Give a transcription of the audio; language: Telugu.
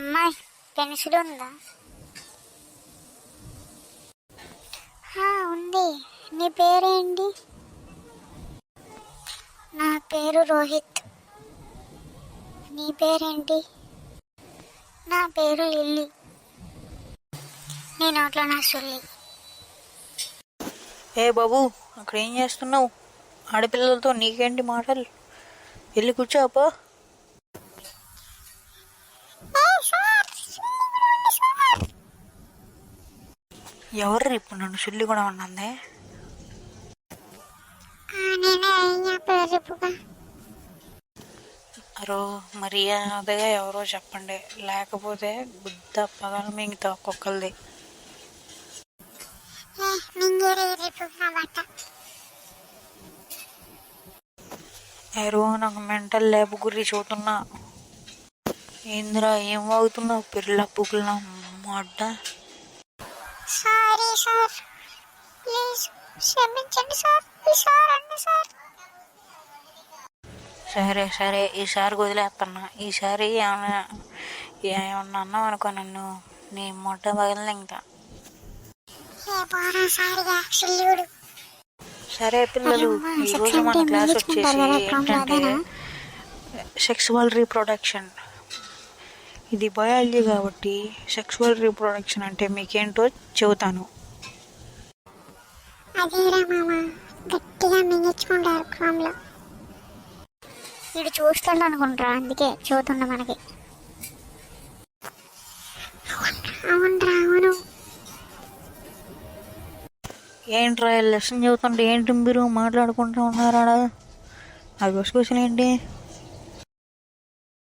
అమ్మాయి పెన్సిల్ ఉందా? ఉంది. నీ పేరేంటి? నా పేరు రోహిత్. నీ పేరేంటి? నా పేరు లిల్లీ. నీ నోట్లో నా సుల్లి. ఏ బాబు, అక్కడ ఏం చేస్తున్నావు? ఆడపిల్లలతో నీకేంటి మాటలు? వెళ్ళి కూర్చోపో. ఎవరు ఇప్పుడు నన్ను సుల్లి కూడా ఉన్నది? మర్యాదగా ఎవరో చెప్పండి, లేకపోతే బుద్ధ పగల మింగితే ఒక్కొక్కరిది. నాకు మెంటల్ లేపు గురి చూస్తున్నా. ఏందిరా ఏం వాగుతున్నావు? పిల్ల పుగ్గులా మొడ్డ. సారీ సార్, ప్లీజ్ క్షమించండి సార్, ఈసారి సార్. సరే సరే, ఈసారి వదిలేస్తున్నా. ఈసారి ఏమన్నా అన్నావు అనుకో నన్ను, నీ మొట్ట పగలలే ఇంకా. సరే పిల్లలు, ఈరోజు మన క్లాస్ వచ్చేసి ఏంటంటే సెక్సువల్ రీప్రొడక్షన్. ఇది బయాలజీ కాబట్టి సెక్సువల్ రీప్రొడక్షన్ అంటే మీకేంటో చెబుతాను. వీడు చూస్తాడు అనుకుంటా, అందుకే చూస్తుండ మనకి. అవును. ఏంట్రా లెసన్ చెబుతుంటే ఏంటి మీరు మాట్లాడుకుంటూ ఉన్నారా? ఆ క్వశ్చన్ ఏంటి?